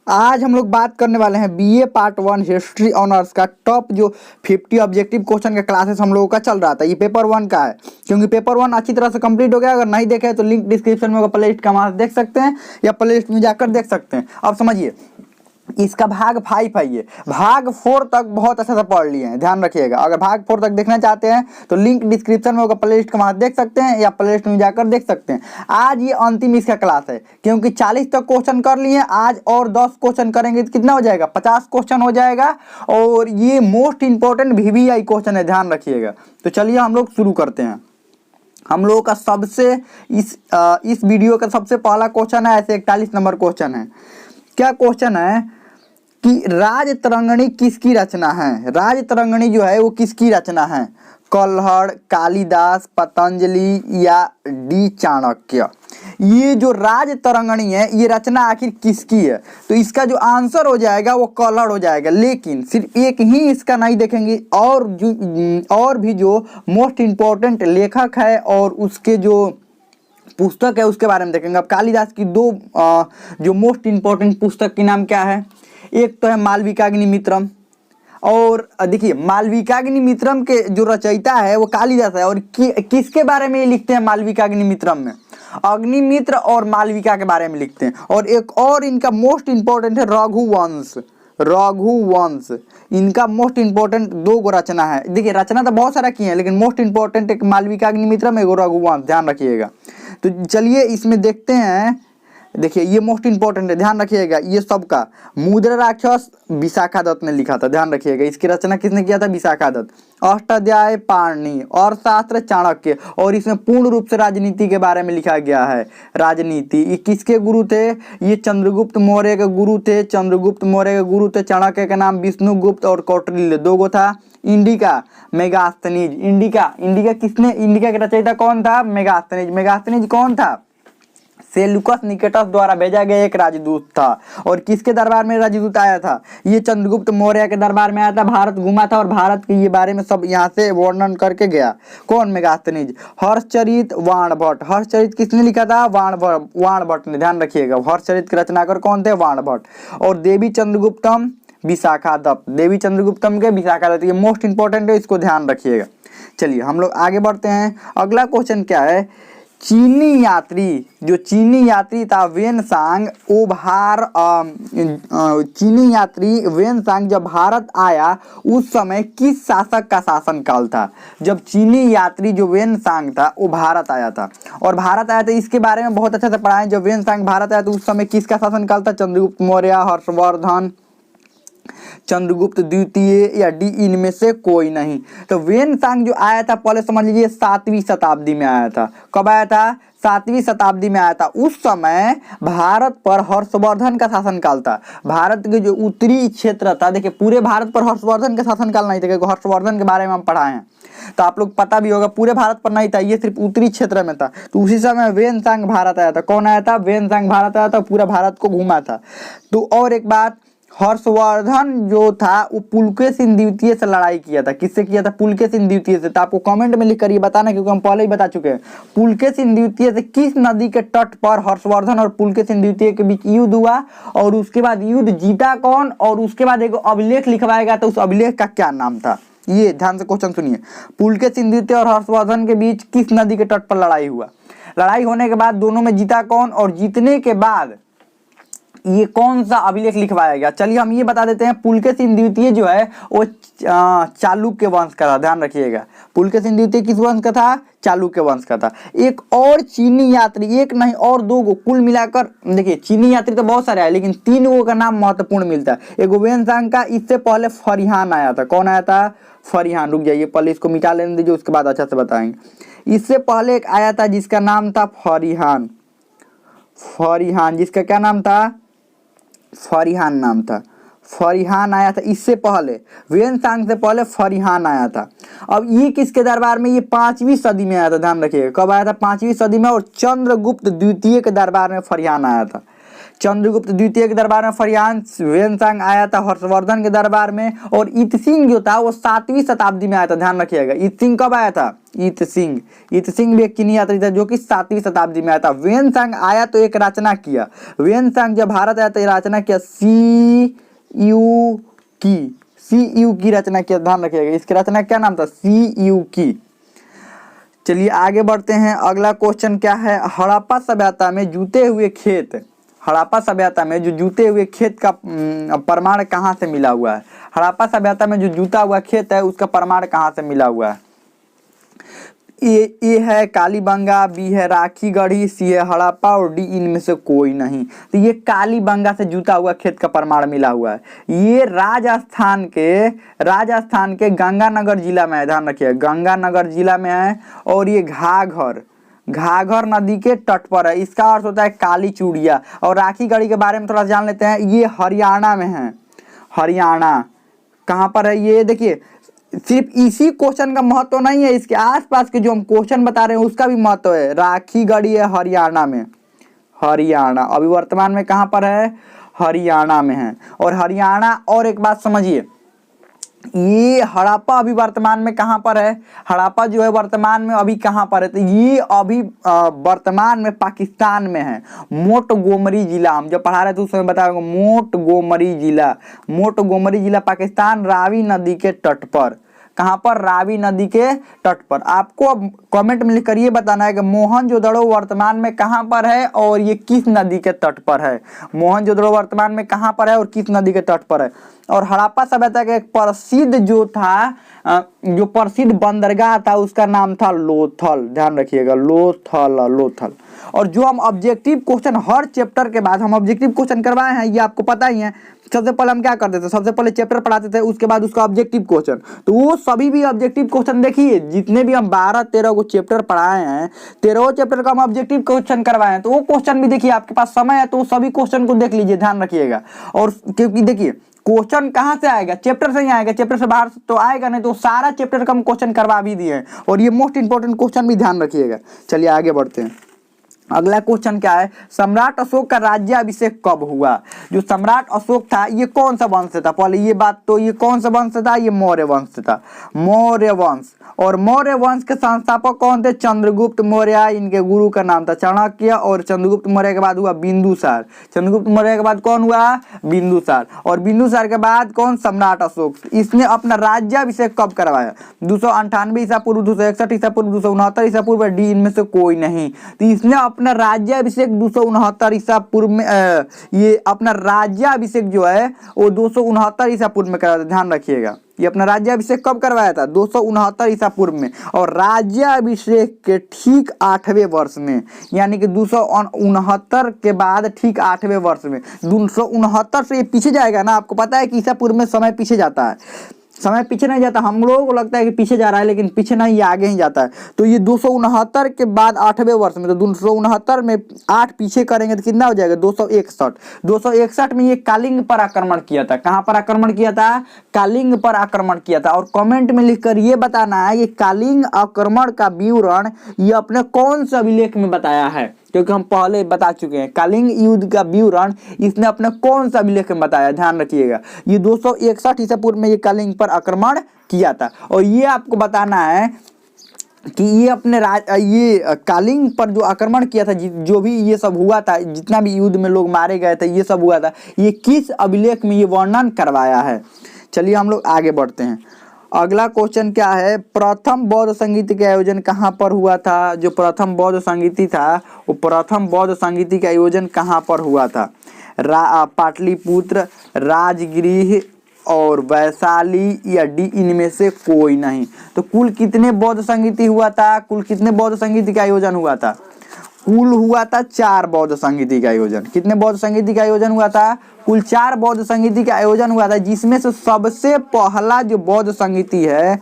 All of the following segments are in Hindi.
आज हम लोग बात करने वाले हैं बीए पार्ट 1 हिस्ट्री ऑनर्स का टॉप जो 50 ऑब्जेक्टिव क्वेश्चन का क्लासेस हम लोगों का चल रहा था। ये पेपर 1 का है, क्योंकि पेपर 1 अच्छी तरह से कंप्लीट हो गया। अगर नहीं देखे तो लिंक डिस्क्रिप्शन में होगा, प्ले लिस्ट का वहाँ देख सकते हैं या प्ले लिस्ट में जाकर देख सकते हैं। अब समझिए, इसका भाग 5 है, ये भाग 4 तक बहुत अच्छे से पढ़ लिए हैं, ध्यान रखिएगा। अगर भाग 4 तक देखना चाहते हैं तो लिंक डिस्क्रिप्शन में होगा, प्ले लिस्ट का वहाँ देख सकते हैं या प्ले लिस्ट में जाकर देख सकते हैं। आज ये अंतिम इसका क्लास है, क्योंकि 40 तक क्वेश्चन कर लिए हैं। आज और 10 क्वेश्चन करेंगे तो कितना हो जाएगा, 50 क्वेश्चन हो जाएगा। और ये मोस्ट इंपॉर्टेंट VVI क्वेश्चन है, ध्यान रखिएगा। तो चलिए हम लोग शुरू करते हैं। हम लोगों का सबसे इस वीडियो का सबसे पहला क्वेश्चन है, ऐसे 41 नंबर क्वेश्चन है। क्या क्वेश्चन है कि राजतरंगिणी किसकी रचना है। राजतरंगिणी जो है वो किसकी रचना है, कल्हड़, कालिदास, पतंजलि या डी चाणक्य। ये जो राजतरंगिणी है ये रचना आखिर किसकी है, तो इसका जो आंसर हो जाएगा वो कल्हड़ हो जाएगा। लेकिन सिर्फ एक ही इसका नहीं देखेंगे, और भी जो मोस्ट इम्पोर्टेंट लेखक है और उसके जो पुस्तक है उसके बारे में देखेंगे। अब कालिदास की दो जो मोस्ट इम्पोर्टेंट पुस्तक के नाम क्या है, एक तो है मालविकाग्निमित्रम। और देखिए, मालविकाग्निमित्रम के जो रचयिता है वो कालिदास है। और किसके बारे में ये लिखते हैं मालविकाग्निमित्रम में, अग्निमित्र और मालविका के बारे में लिखते हैं। और एक और इनका मोस्ट इम्पोर्टेंट है रघुवंश। रघुवंश इनका मोस्ट इम्पोर्टेंट 2 रचना है। देखिए, रचना तो बहुत सारा की है, लेकिन मोस्ट इम्पोर्टेंट एक मालविकाग्निमित्रम, एक रघुवंश, ध्यान रखिएगा। तो चलिए इसमें देखते हैं। देखिए, ये मोस्ट इंपॉर्टेंट है, ध्यान रखिएगा। ये सबका मुद्रा राक्षस विशाखा दत्त ने लिखा था, ध्यान रखिएगा। इसकी रचना किसने किया था, विशाखा दत्त। अष्टाध्याय पाणिनि और शास्त्र चाणक्य। और इसमें पूर्ण रूप से राजनीति के बारे में लिखा गया है। राजनीति ये किसके गुरु थे, ये चंद्रगुप्त मौर्य के गुरु थे। चंद्रगुप्त मौर्य के गुरु थे। चाणक्य का नाम विष्णुगुप्त और कौटिल्य 2 था। इंडिका, मेगास्थनीज। इंडिका किसने, इंडिका के रचयिता कौन था, मेगास्थनीज। मेगास्थनीज कौन था, सेल्यूकस निकेटस द्वारा भेजा गया एक राजदूत था। और किसके दरबार में राजदूत आया था, ये चंद्रगुप्त मौर्य के दरबार में आया था। भारत घूमा था और भारत के ये बारे में सब यहाँ से वर्णन करके गया। कौन, मेगास्थनीज। हर्षचरित वाणभट्ट। हर्षचरित किसने लिखा था, वाणभट्ट ने, ध्यान रखिएगा। हर्षचरित के रचनाकार कौन थे, वाणभट्ट। और देवी चंद्रगुप्तम विशाखा दत्त। देवी चंद्रगुप्तम के विशाखा दत्त, ये मोस्ट इंपॉर्टेंट है, इसको ध्यान रखिएगा। चलिए हम लोग आगे बढ़ते हैं। अगला क्वेश्चन क्या है, चीनी यात्री था वेनसांग, चीनी यात्री वेनसांग जब भारत आया उस समय किस शासक का शासनकाल था। जब चीनी यात्री जो वेनसांग था वो भारत आया था, और भारत आया था इसके बारे में बहुत अच्छे से पढ़ा है। जब वेनसांग भारत आया तो उस समय किसका शासनकाल था, चंद्रगुप्त मौर्य, हर्षवर्धन, चंद्रगुप्त द्वितीय या डी, इनमें से कोई नहीं। तो वेनसांग जो आया था, पहले समझ लीजिए 7वीं शताब्दी में आया था। कब आया था, 7वीं शताब्दी में आया था। उस समय भारत पर हर्षवर्धन का शासनकाल था। भारत के जो उत्तरी क्षेत्र था, देखिए पूरे भारत पर हर्षवर्धन का शासनकाल नहीं था, क्योंकि हर्षवर्धन के बारे में हम पढ़ाए हैं तो आप लोग पता भी होगा। पूरे भारत पर नहीं था, ये सिर्फ उत्तरी क्षेत्र में था। तो उसी समय वेनसांग भारत आया था। कौन आया था, वेनसांग भारत आया था, पूरा भारत को घूमा था। तो और एक बात, हर्षवर्धन जो था वो पुलकेशिन द्वितीय से लड़ाई किया था। किससे किया था, पुलकेशिन द्वितीय से। तो आपको कमेंट में लिख कर ये बताना, क्योंकि हम पहले ही बता चुके हैं। पुलकेशिन द्वितीय से किस नदी के तट पर हर्षवर्धन और पुलकेशिन द्वितीय के बीच युद्ध हुआ, और उसके बाद युद्ध जीता कौन, और उसके बाद एक अभिलेख लिखवाएगा तो उस अभिलेख का क्या नाम था। ये ध्यान से क्वेश्चन सुनिए। पुलकेशिन द्वितीय और हर्षवर्धन के बीच किस नदी के तट पर लड़ाई हुआ। लड़ाई होने के बाद दोनों में जीता कौन, और जीतने के बाद ये कौन सा अभिलेख लिखवाया गया। चलिए हम ये बता देते हैं। पुलकेशिन द्वितीय जो है वो चालुक्य वंश का था, ध्यान रखिएगा। पुलकेशिन द्वितीय किस वंश का था, चालुक्य वंश का था। एक और चीनी यात्री, एक नहीं और 2 कुल मिलाकर, देखिए चीनी यात्री तो बहुत सारे आए, लेकिन 3 का नाम महत्वपूर्ण मिलता है। एक वेनसांग का, इससे पहले फरिहान आया था। कौन आया था, फरिहान। रुक जाइए, पहले इसको मिटा लेने दीजिए, उसके बाद अच्छा से बताएंगे। इससे पहले एक आया था जिसका नाम था फरिहान। जिसका क्या नाम था, फरिहान नाम था। फरिहान आया था इससे पहले, वेनसांग से पहले फरिहान आया था। अब ये किसके दरबार में, ये 5वीं सदी में आया था, ध्यान रखिएगा। कब आया था, 5वीं सदी में। और चंद्रगुप्त द्वितीय के दरबार में फरिहान आया था। चंद्रगुप्त द्वितीय के दरबार में फरियांश वेनसांग आया था हर्षवर्धन के दरबार में। और इत सिंह जो था वो 7वीं शताब्दी में आया था, ध्यान रखिएगा। इत सिंह कब आया था? इत सिंह भी एक चीनी यात्री था जो कि 7वीं शताब्दी में आया था। वेनसांग आया तो एक रचना किया, वेनसांग जब भारत आया तो रचना किया सी यू की रचना किया, ध्यान रखिएगा। इसकी रचना क्या नाम था? सी यू की। चलिए आगे बढ़ते हैं। अगला क्वेश्चन क्या है? हड़प्पा सभ्यता में जूते हुए खेत, हड़प्पा सभ्यता में जो जूते हुए खेत का प्रमाण कहाँ से मिला हुआ है? हड़प्पा सभ्यता में जो जूता हुआ खेत है उसका प्रमाण कहाँ से मिला हुआ है? ए है कालीबंगा, बी है राखीगढ़ी, सी है हड़प्पा और डी इनमें से कोई नहीं। तो ये कालीबंगा से जूता हुआ खेत का प्रमाण मिला हुआ है। ये राजस्थान के गंगानगर जिला में है, ध्यान रखिए, गंगानगर जिला में है। और ये घाघर नदी के तट पर है। इसका अर्थ होता है काली चूड़िया। और राखीगढ़ी के बारे में थोड़ा जान लेते हैं। ये हरियाणा में है, हरियाणा कहाँ पर है ये देखिए। सिर्फ इसी क्वेश्चन का महत्व नहीं है, इसके आसपास के जो हम क्वेश्चन बता रहे हैं उसका भी महत्व है। राखीगढ़ी है हरियाणा में, हरियाणा अभी वर्तमान में कहाँ पर है? हरियाणा में है। और हरियाणा, और एक बात समझिए, ये हड़प्पा अभी वर्तमान में कहाँ पर है? हड़प्पा जो है वर्तमान में अभी कहाँ पर है? तो ये अभी वर्तमान में पाकिस्तान में है। मोंटगोमरी जिला, हम जब पढ़ा रहे थे उस समय बताया, मोंटगोमरी जिला पाकिस्तान, रावी नदी के तट पर। कहाँ पर? रावी नदी के तट पर। आपको कमेंट में लिखकर ये बताना है कि मोहनजोदड़ो वर्तमान में कहाँ पर है और ये किस नदी के तट पर है। मोहनजोदड़ो वर्तमान में कहाँ पर है और किस नदी के तट पर है। और हड़प्पा सभ्यता का एक प्रसिद्ध जो प्रसिद्ध बंदरगाह था उसका नाम था लोथल, ध्यान रखिएगा, लोथल। और जो हम ऑब्जेक्टिव क्वेश्चन हर चैप्टर के बाद हम ऑब्जेक्टिव क्वेश्चन करवाए हैं, ये आपको पता ही है। सबसे पहले हम क्या करते थे? सबसे पहले चैप्टर पढ़ाते थे, उसके बाद उसका ऑब्जेक्टिव क्वेश्चन। तो वो सभी भी ऑब्जेक्टिव क्वेश्चन देखिए, जितने भी हम 12-13 को चैप्टर पढ़ाए हैं, 13 चैप्टर का हम ऑब्जेक्टिव क्वेश्चन करवाए हैं, तो वो क्वेश्चन भी देखिए, आपके पास समय है तो सभी क्वेश्चन को देख लीजिए, ध्यान रखिएगा। और क्योंकि देखिए क्वेश्चन कहाँ से आएगा? चैप्टर से ही आएगा, चैप्टर से बाहर तो आएगा नहीं। तो सारा चैप्टर का हम क्वेश्चन करवा भी दिए हैं, और ये मोस्ट इंपोर्टेंट क्वेश्चन भी ध्यान रखिएगा। चलिए आगे बढ़ते हैं। अगला क्वेश्चन क्या है? सम्राट अशोक का राज्याभिषेक कब हुआ? जो सम्राट अशोक था ये कौन सा वंश से था? पहले ये बात तो, ये कौन सा वंश से था? ये मौर्य वंश से था, मौर्य वंश। और मौर्य वंश के संस्थापक कौन थे? चंद्रगुप्त मौर्य, इनके गुरु का नाम था चाणक्य। और चंद्रगुप्त मौर्य के बाद हुआ बिंदुसार। चंद्रगुप्त मौर्य के बाद कौन हुआ? बिंदुसार। और बिंदुसार के बाद कौन? सम्राट अशोक। इसने अपना राज्याभिषेक कब करवाया? 298 ईसा पूर्व, 261 ईसा पूर्व, 269 ईसा पूर्व, डी इनमें से कोई नहीं। तो इसने अपना राज्याभिषेक 269 ईसा पूर्व में ये अपना राज्याभिषेक जो है वो 269 ईसा पूर्व में कराया था, ध्यान रखिएगा। ये अपना राज्याभिषेक कब करवाया था? 269 ईसा पूर्व में। और राज्याभिषेक के ठीक 8वें वर्ष में, यानी कि 269 के बाद ठीक 8वें वर्ष में। 269 से ये पीछे जाएगा ना, आपको पता है कि ईसा पूर्व में समय पीछे जाता है, समय पीछे नहीं जाता। हम लोगों को लगता है कि पीछे जा रहा है, लेकिन पीछे नहीं, ये आगे ही जाता है। तो ये 269 के बाद 8वें वर्ष में, तो 269 में 8 पीछे करेंगे तो कितना हो जाएगा? 261। 261 में ये कालिंग पर आक्रमण किया था। कहाँ पर आक्रमण किया था? कालिंग पर आक्रमण किया था। और कमेंट में लिखकर ये बताना है कि कालिंग आक्रमण का विवरण ये अपने कौन सा अभिलेख में बताया है, क्योंकि हम पहले बता चुके हैं। कालिंग युद्ध का विवरण इसने अपने कौन सा अभिलेख में बताया, ध्यान रखिएगा। ये 261 ईसा पूर्व में ये कालिंग पर आक्रमण किया था। और ये आपको बताना है कि ये अपने ये कालिंग पर जो आक्रमण किया था, जो भी ये सब हुआ था, जितना भी युद्ध में लोग मारे गए थे, ये सब हुआ था, ये किस अभिलेख में ये वर्णन करवाया है। चलिए हम लोग आगे बढ़ते हैं। अगला क्वेश्चन क्या है? प्रथम बौद्ध संगीति का आयोजन कहाँ पर हुआ था? जो प्रथम बौद्ध संगीति था, वो प्रथम बौद्ध संगीति का आयोजन कहाँ पर हुआ था? पाटलिपुत्र, राजगृह और वैशाली, या डी इनमें से कोई नहीं। तो कुल कितने बौद्ध संगीति हुआ था? कुल कितने बौद्ध संगीति का आयोजन हुआ था? कुल हुआ था 4 बौद्ध संगीति का आयोजन। कितने बौद्ध संगीति का आयोजन हुआ था? कुल 4 बौद्ध संगीति का आयोजन हुआ था, जिसमें से सबसे पहला जो बौद्ध संगीति है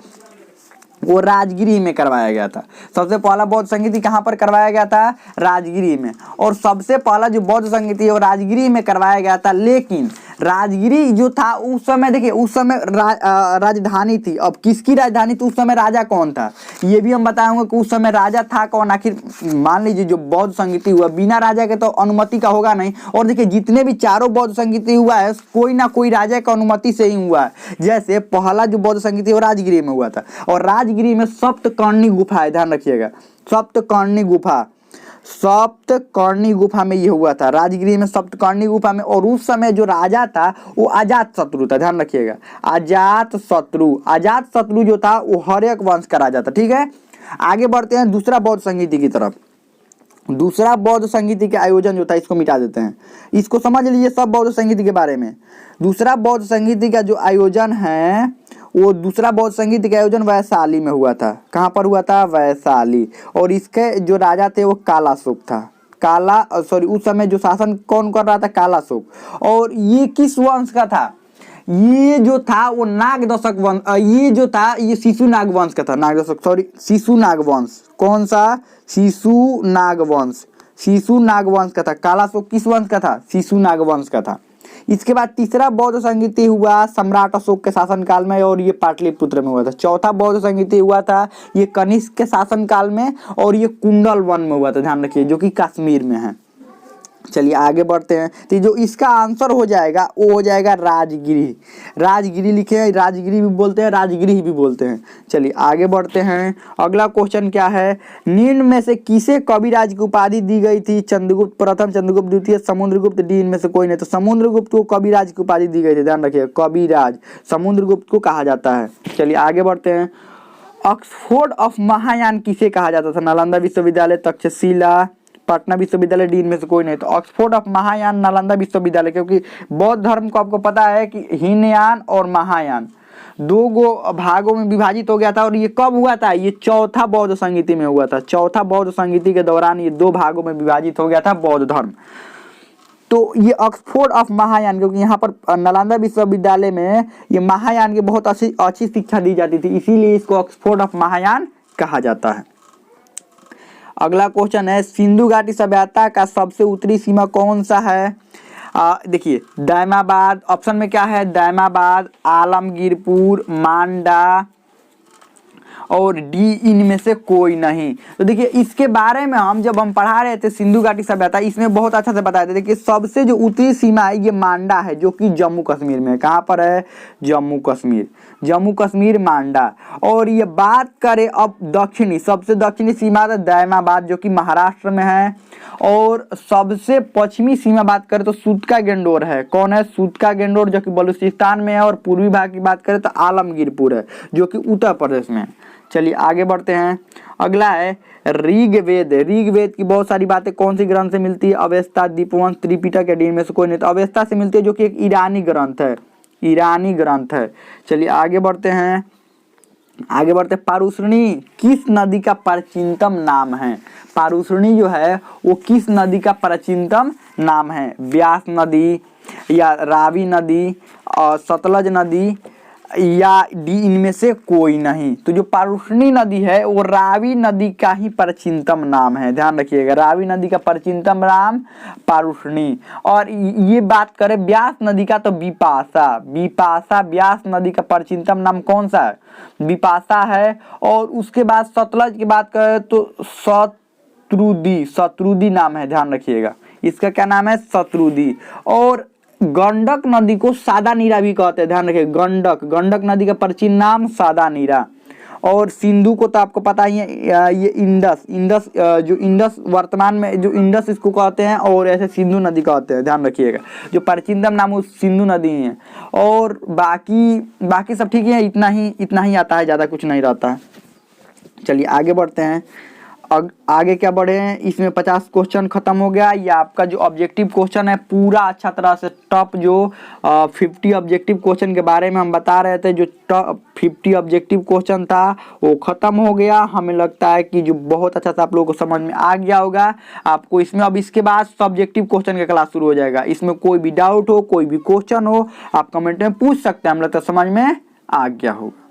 वो राजगिरी में करवाया गया था। सबसे पहला बौद्ध संगीति कहाँ पर करवाया गया था? राजगिरी में। और सबसे पहला जो बौद्ध संगीति है वो राजगिरी में करवाया गया था। लेकिन राजगिरी जो था उस समय, देखिए उस समय राजधानी थी। अब किसकी राजधानी थी उस समय, राजा कौन था ये भी हम बताएंगे कि उस समय राजा था कौन। आखिर मान लीजिए जो बौद्ध संगीति हुआ बिना राजा के तो अनुमति का होगा नहीं। और देखिए जितने भी चारों बौद्ध संगीति हुआ है कोई ना कोई राजा की अनुमति से ही हुआ है। जैसे पहला जो बौद्ध संगीति वो राजगिरी में हुआ था, और राजगिरी में सप्तकर्णी गुफा है, ध्यान रखिएगा, सप्तकर्णी गुफा, सप्तकर्णी गुफा में ये हुआ था, राजगिरी में सप्तकर्णी गुफा में। और उस समय जो राजा था वो अजात शत्रु था, ध्यान रखिएगा, अजात शत्रु। अजात शत्रु जो था वो हर्यक वंश का राजा था। ठीक है, आगे बढ़ते हैं दूसरा बौद्ध संगीति की तरफ। दूसरा बौद्ध संगीति के आयोजन जो था इसको मिटा देते हैं, इसको समझ लीजिए सब बौद्ध संगीति के बारे में। दूसरा बौद्ध संगीति का जो आयोजन है वो दूसरा बौद्ध संगीति का आयोजन वैशाली में हुआ था। कहाँ पर हुआ था, वैशाली। और इसके जो राजा थे वो कालाशोक था, उस समय जो शासन कौन कर रहा था, कालाशोक। और ये किस वंश का था, ये जो था वो नागदशक वंश, ये जो था ये शिशुनाग वंश का था, शिशुनाग वंश। कौन सा, शिशुनाग वंश, शिशुनाग वंश का था। कालाशोक किस वंश का था, शिशुनाग वंश का था। इसके बाद तीसरा बौद्ध संगीति हुआ सम्राट अशोक के शासनकाल में, और ये पाटलिपुत्र में हुआ था। चौथा बौद्ध संगीति हुआ था ये कनिष्क के शासनकाल में, और ये कुंडल वन में हुआ था, ध्यान रखिए, जो कि कश्मीर में है। चलिए आगे बढ़ते हैं, तो जो इसका आंसर हो जाएगा वो हो जाएगा राजगिरी। राजगिरी लिखे हैं, राजगिरी भी बोलते हैं, राजगिरी भी बोलते हैं। चलिए आगे बढ़ते हैं, अगला क्वेश्चन क्या है, निम्न में से किसे कविराज की उपाधि दी गई थी, चंद्रगुप्त प्रथम, चंद्रगुप्त द्वितीय, समुद्रगुप्त, डी इनमें से कोई नहीं। तो समुद्रगुप्त को कविराज की उपाधि दी गई थी, ध्यान रखिए, कविराज समुद्रगुप्त को कहा जाता है। चलिए आगे बढ़ते हैं, ऑक्सफोर्ड ऑफ महायान किसे कहा जाता था, नालंदा विश्वविद्यालय, तक्षशिला, पटना विश्वविद्यालय, डी इनमें से कोई नहीं। तो ऑक्सफोर्ड ऑफ महायान नालंदा विश्वविद्यालय, क्योंकि बौद्ध धर्म को आपको पता है कि हीनयान और महायान दो गो भागों में विभाजित हो गया था। और ये कब हुआ था, ये चौथा बौद्ध संगीति में हुआ था। चौथा बौद्ध संगीति के दौरान ये दो भागों में विभाजित हो गया था बौद्ध धर्म। तो ये ऑक्सफोर्ड ऑफ महायान, क्योंकि यहाँ पर नालंदा विश्वविद्यालय में ये महायान की बहुत अच्छी शिक्षा दी जाती थी, इसीलिए इसको ऑक्सफोर्ड ऑफ महायान कहा जाता है। अगला क्वेश्चन है, सिंधु घाटी सभ्यता का सबसे उत्तरी सीमा कौन सा है। देखिए दैमाबाद, ऑप्शन में क्या है, दैमाबाद, आलमगीरपुर, मांडा, और डी इनमें से कोई नहीं। तो देखिए इसके बारे में हम जब हम पढ़ा रहे थे सिंधु घाटी सभ्यता, इसमें बहुत अच्छा से बताया था। देखिए सबसे जो उत्तरी सीमा है ये मांडा है, जो कि जम्मू कश्मीर में है। कहाँ पर है, जम्मू कश्मीर, जम्मू कश्मीर मांडा। और ये बात करें अब दक्षिणी, सबसे दक्षिणी सीमा है दैमाबाद, जो कि महाराष्ट्र में है। और सबसे पश्चिमी सीमा बात करें तो सूतका गेंडोर है। कौन है, सूतका गेंडोर, जो कि बलूचिस्तान में है। और पूर्वी भाग की बात करें तो आलमगीरपुर है, जो कि उत्तर प्रदेश में है। चलिए आगे बढ़ते हैं, अगला है ऋग्वेद। ऋग्वेद की बहुत सारी बातें कौन सी ग्रंथ से मिलती है, अवेस्ता, दीपवंश, त्रिपिटक, डी में से कोई नहीं। तो अवेस्ता से मिलती है, जो कि एक ईरानी ग्रंथ है, ईरानी ग्रंथ है। चलिए आगे बढ़ते हैं, पारुशनी किस नदी का प्राचीनतम नाम है। पारुशनी जो है वो किस नदी का प्राचीनतम नाम है, व्यास नदी या रावी नदी और सतलज नदी, या डी इनमें से कोई नहीं। तो जो पारुशनी नदी है वो रावी नदी का ही प्राचीनतम नाम है, ध्यान रखिएगा, रावी नदी का प्राचीनतम नाम पारुशनी। और ये बात करें व्यास नदी का तो विपाशा व्यास नदी का प्राचीनतम नाम कौन सा है, विपाशा है। और उसके बाद सतलज की बात करें तो शत्रुदी नाम है, ध्यान रखिएगा, इसका क्या नाम है, शत्रुदी। और गंडक नदी को सादा नीरा भी कहते हैं, ध्यान रखिए, गंडक नदी का प्राचीन नाम सादा नीरा। और सिंधु को तो आपको पता ही है, ये इंडस वर्तमान में जो इंडस इसको कहते हैं, और ऐसे सिंधु नदी कहते हैं, ध्यान रखिएगा। जो प्राचीनतम नाम वो सिंधु नदी है। और बाकी सब ठीक है, इतना ही आता है, ज़्यादा कुछ नहीं रहता है। चलिए आगे बढ़ते हैं, आगे क्या बढ़े हैं, इसमें 50 क्वेश्चन खत्म हो गया। ये आपका जो ऑब्जेक्टिव क्वेश्चन है पूरा अच्छा तरह से टॉप जो 50 ऑब्जेक्टिव क्वेश्चन के बारे में हम बता रहे थे, जो टॉप 50 ऑब्जेक्टिव क्वेश्चन था वो खत्म हो गया। हमें लगता है कि जो बहुत अच्छा से आप लोगों को समझ में आ गया होगा आपको। इसमें अब इसके बाद सब्जेक्टिव क्वेश्चन का क्लास शुरू हो जाएगा। इसमें कोई भी डाउट हो, कोई भी क्वेश्चन हो, आप कमेंट में पूछ सकते हैं, हम लगता है समझ में आ गया होगा।